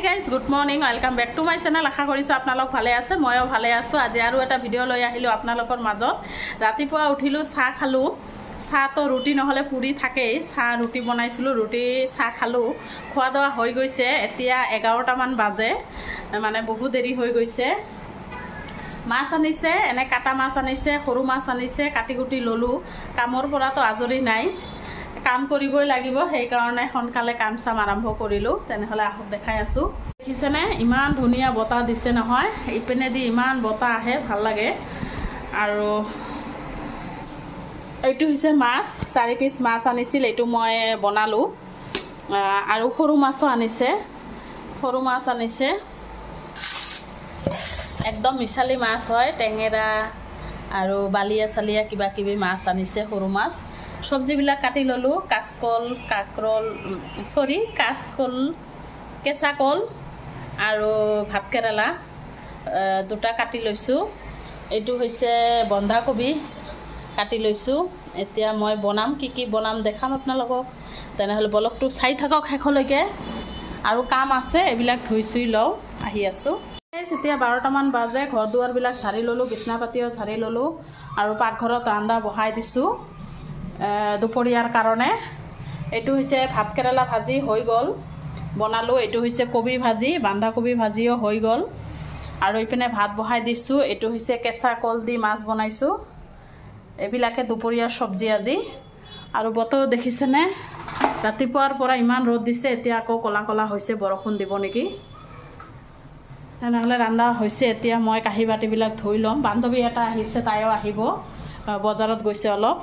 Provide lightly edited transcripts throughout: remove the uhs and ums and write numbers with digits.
guys, good morning. Welcome back to my channel. আশা কৰিছো আপোনালোক ভালে আছে, ময়ো ভালে আছো। আজি আৰু এটা ভিডিও লৈ আহিলো আপোনালোকৰ মাজত। ৰাতিপুৱা উঠিলো, চাহ খালো। চাহ তো ৰুটি নহলে পুৰি থাকে। চাহ ৰুটি বনাইছিলো, ৰুটি চাহ খালো। খোৱা দোৱা হৈ গৈছে। এতিয়া 11টা মান বাজে। মানে বহুত দেৰি হৈ গৈছে। মাছ আনিছে, এনে কাটা মাছ আনিছে, সৰু মাছ আনিছে, কাটি কুটি ললো। কামৰ পৰা তো আজৰি নাই। কাম কৰিবই লাগিব, সেই কাৰণে সোনকালে কাম চাম আৰম্ভ কৰিলো। তেনেহলে আহক দেখাই আছো। দেখিছেনে ইমান ধুনীয়া বতাহ দিছে নহয়, ইপিনেদি ইমান বতাহ আহে, ভাল লাগে। আৰু এইটো হৈছে মাছ, 4 পিচ মাছ আনিছিল, এইটো মই বনালো। আৰু সৰু মাছও আনিছে, সৰু মাছ আনিছে। একদম মিছালি মাছ হয়, টেঙেৰা আৰু বালিয়া চালিয়া কিবা কিবি মাছ আনিছে, সৰু মাছ। সবজিবিলাক কাটি ললো, কাচকল, কাচকল, কেঁচা কল আৰু ভাতকেৰেলা দুটা কাটি লৈছো। এইটো হৈছে বন্ধাকবি কাটি লৈছো। এতিয়া মই বনাম, কি বনাম দেখাম আপোনালোকক। তেনেহলে ব্লগটো চাই থাকক শেষলৈকে। আৰু কাম আছে, এইবিলাক ধুই চুই লওঁ, আহি আছো। এতিয়া 12টা মান বাজে। ঘৰ দুৱাৰবিলাক ঝাৰি ললো, বিছনা পাতিও ঝাৰি ললো আৰু পাকঘৰত ৰান্ধা বহাই দিছো দুপৰীয়াৰ কাৰণে। এইটো হৈছে ভাতকেৰেলা ভাজি হৈ গ'ল, বনালো। এইটো হৈছে কবি ভাজি, বন্ধাকবি ভাজিও হৈ গ'ল। আৰু ইপিনে ভাত বহাই দিছো। এইটো হৈছে কেঁচা কল দি মাছ বনাইছো। এইবিলাকে দুপৰীয়াৰ চব্জি আজি। আৰু বতৰ দেখিছেনে, ৰাতিপুৱাৰ পৰা ইমান ৰ'দ দিছে, এতিয়া আকৌ কলা কলা হৈছে, বৰষুণ দিব নেকি। তেনেহ'লে ৰান্ধা হৈছে। এতিয়া মই কাঁহী বাতিবিলাক ধুই ল'ম। বান্ধৱী এটা আহিছে, তাইও আহিব, বজাৰত গৈছে অলপ।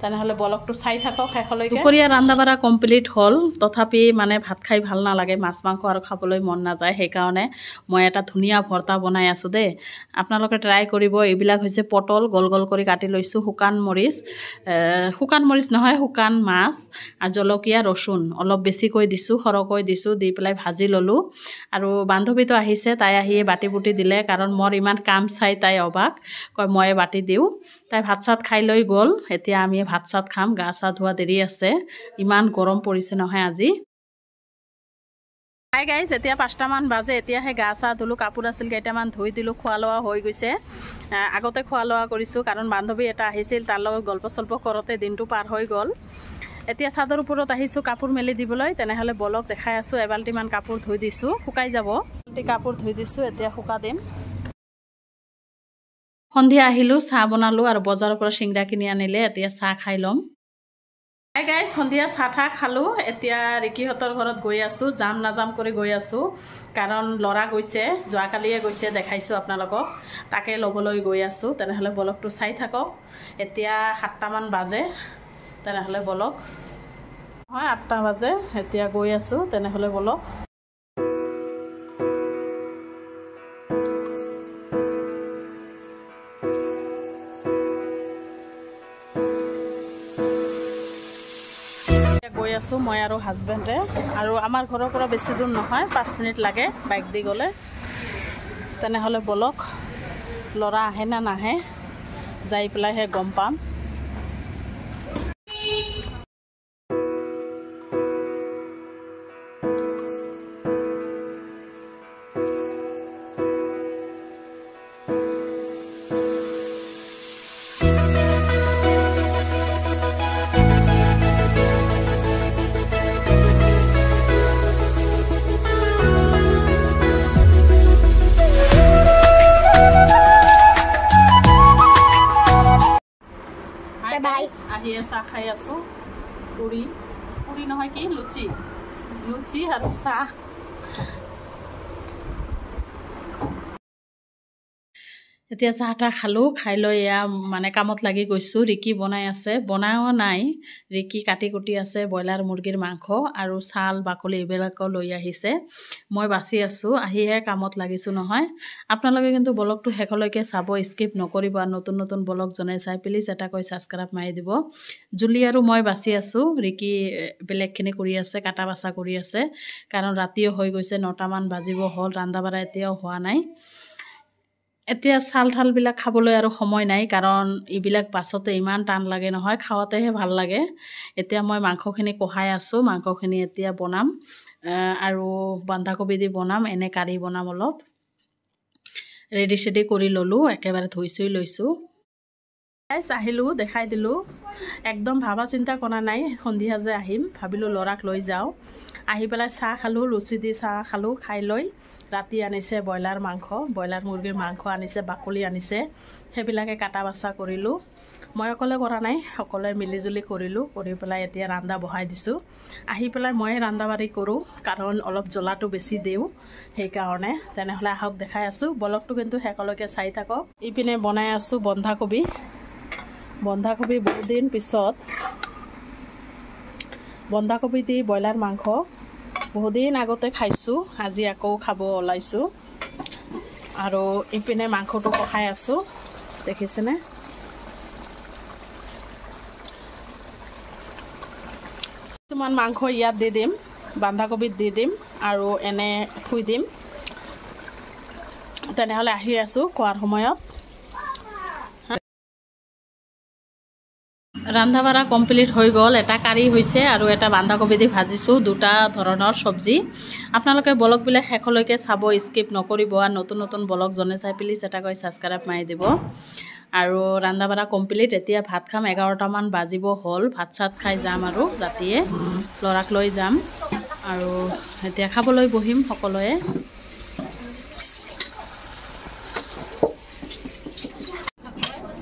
তেনেহ'লে ব্লগটো চাই থাকক শেষলৈকে। দুপৰীয়া ৰান্ধা বাঢ়া কমপ্লিট হ'ল, তথাপি মানে ভাত খাই ভাল নালাগে, মাছ মাংস আৰু খাবলৈ মন নাযায়। সেইকাৰণে মই এটা ধুনীয়া ভৰ্তা বনাই আছোঁ দেই, আপোনালোকে ট্ৰাই কৰিব। এইবিলাক হৈছে পটল, গোল গোল কৰি কাটি লৈছোঁ, শুকান মৰিচ নহয়, শুকান মাছ আৰু জলকীয়া, ৰচুন অলপ বেছিকৈ দিছোঁ, সৰহকৈ দিছোঁ, দি পেলাই ভাজি ল'লোঁ। আৰু বান্ধৱীটো আহিছে, তাই আহি বাটি বুটি দিলে, কাৰণ মোৰ ইমান কাম চাই তাই অবাক, কয় মই বাটি দিওঁ। তাই ভাত চাত খাই লৈ গ'ল। এতিয়া আমি ভাত চাত খাম, গা চা ধোৱা দেৰি আছে, ইমান গৰম পৰিছে নহয় আজি। হাই গাইজ, এতিয়া 5টা মান বাজে। এতিয়াহে গা চা ধুলোঁ, কাপোৰ আছিল কেইটামান ধুই দিলোঁ, খোৱা লোৱা হৈ গৈছে। আগতে খোৱা লোৱা কৰিছোঁ, কাৰণ বান্ধৱী এটা আহিছিল, তাৰ লগত গল্প চল্প কৰোঁতে দিনটো পাৰ হৈ গ'ল। এতিয়া চাদৰ ওপৰত আহিছোঁ কাপোৰ মেলি দিবলৈ। তেনেহ'লে ব্লগ দেখাই আছোঁ। এবাল্টিমান কাপোৰ ধুই দিছোঁ, শুকাই যাব। কাপোৰ ধুই দিছোঁ, এতিয়া শুকা দিম। সন্ধিয়া আহিলোঁ, চাহ বনালোঁ আৰু বজাৰৰ পৰা চিংৰা কিনি আনিলে। এতিয়া চাহ খাই ল'ম। হাই গাইজ, সন্ধিয়া চাহ তাহ খালোঁ। এতিয়া ৰিকিহঁতৰ ঘৰত গৈ আছোঁ, যাম নাযাম কৰি গৈ আছোঁ, কাৰণ ল'ৰা গৈছে, যোৱাকালিয়ে গৈছে, দেখাইছোঁ আপোনালোকক, তাকে ল'বলৈ গৈ আছোঁ। তেনেহ'লে ব্লগটো চাই থাকক। এতিয়া 7টা মান বাজে, তেনেহ'লে ব্লগ হয় 8টা বাজে। এতিয়া গৈ আছোঁ, তেনেহ'লে ব্লগ। গৈ আছোঁ মই আৰু হাজবেণ্ডে, আৰু আমাৰ ঘৰৰ পৰা বেছি দূৰ নহয়, 5 মিনিট লাগে বাইক দি গ'লে। তেনেহ'লে ব্লগ, ল'ৰা আহে না নাহে, যাই পেলাইহে গম পাম। আহি চাহ খাই আছোঁ, পুৰি নহয় কি, লুচি আৰু চাহ। এতিয়া চাহ তাহ খালোঁ, খাই লৈ এয়া মানে কামত লাগি গৈছোঁ। ৰিকি বনাই আছে, বনাও নাই, ৰিকি কাটি কুটি আছে ব্ৰইলাৰ মুৰ্গীৰ মাংস, আৰু ছাল বাকলি এইবিলাকো লৈ আহিছে। মই বাচি আছোঁ, আহিহে কামত লাগিছোঁ নহয়। আপোনালোকে কিন্তু ব্লগটো শেষলৈকে চাব, স্কিপ নকৰিব। আৰু নতুন নতুন ব্লগ জনাই চাই প্লিজ এটাকৈ ছাবস্ক্ৰাইব মাৰি দিব। জুলি আৰু মই বাচি আছোঁ, ৰিকি বেলেগখিনি কৰি আছে, কাটা বাচা কৰি আছে, কাৰণ ৰাতিও হৈ গৈছে, 9টা মান বাজিব হ'ল, ৰান্ধা বাঢ়া এতিয়াও হোৱা নাই। এতিয়া চাল ঠালবিলাক খাবলৈ আৰু সময় নাই, কাৰণ এইবিলাক বাছতে ইমান টান লাগে নহয়, খাওঁতেহে ভাল লাগে। এতিয়া মই মাংসখিনি কঢ়াই আছোঁ, মাংসখিনি এতিয়া বনাম। আৰু বন্ধাকবি দি বনাম, এনে কাৰি বনাম অলপ। ৰেডি চেডি কৰি ল'লোঁ, একেবাৰে ধুই চুই লৈছোঁ। আহিলোঁ, দেখাই দিলোঁ। একদম ভাবা চিন্তা কৰা নাই সন্ধিয়া যে আহিম, ভাবিলোঁ ল'ৰাক লৈ যাওঁ। আহি পেলাই চাহ খালোঁ, লুচি দি চাহ খালোঁ। খাই লৈ ৰাতি আনিছে ব্ৰইলাৰ মাংস, ব্ৰইলাৰ মুৰ্গীৰ মাংস আনিছে, বাকলি আনিছে, সেইবিলাকে কাটা বাছা কৰিলোঁ। মই অকলে কৰা নাই, সকলোৱে মিলিজুলি কৰিলোঁ। কৰি পেলাই এতিয়া ৰান্ধা বহাই দিছোঁ। আহি পেলাই ময়ে ৰান্ধা বাঢ়ি কৰোঁ, কাৰণ অলপ জ্বলাটো বেছি দিওঁ সেইকাৰণে। তেনেহ'লে আহক দেখাই আছোঁ, ব্লগটো কিন্তু শেষলৈকে চাই থাকক। ইপিনে বনাই আছোঁ বন্ধাকবি। বন্ধাকবি বহুদিন পিছত বন্ধাকবি দি ব্ৰইলাৰ মাংস বহুদিন আগতে খাইছোঁ, আজি আকৌ খাব ওলাইছোঁ। আৰু ইপিনে মাংসটো কষাই আছোঁ, দেখিছেনে? কিছুমান মাংস ইয়াত দি দিম, বন্ধাকবিত দি দিম আৰু এনে থৈ দিম। তেনেহ'লে আহি আছোঁ খোৱাৰ সময়ত। ৰান্ধা বাঢ়া কমপ্লিট হৈ গ'ল। এটা কাৰী হৈছে আৰু এটা বন্ধাকবি দি ভাজিছোঁ, দুটা ধৰণৰ চব্জি। আপোনালোকে ব্লগবিলাক শেষলৈকে চাব, স্কিপ নকৰিব। আৰু নতুন নতুন ব্লগ জনে চাই প্লিজ এটা কৰি ছাবস্ক্ৰাইব মাৰি দিব। আৰু ৰান্ধা বাঢ়া কমপ্লিট। এতিয়া ভাত খাম, 11টামান বাজিব হ'ল। ভাত চাত খাই যাম আৰু ৰাতিয়ে ল'ৰাক লৈ যাম। আৰু এতিয়া খাবলৈ বহিম সকলোৱে।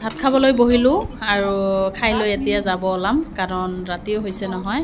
ভাত খাবলৈ বহিলোঁ আৰু খাই লৈ এতিয়া যাব ওলাম, কাৰণ ৰাতিও হৈছে নহয়।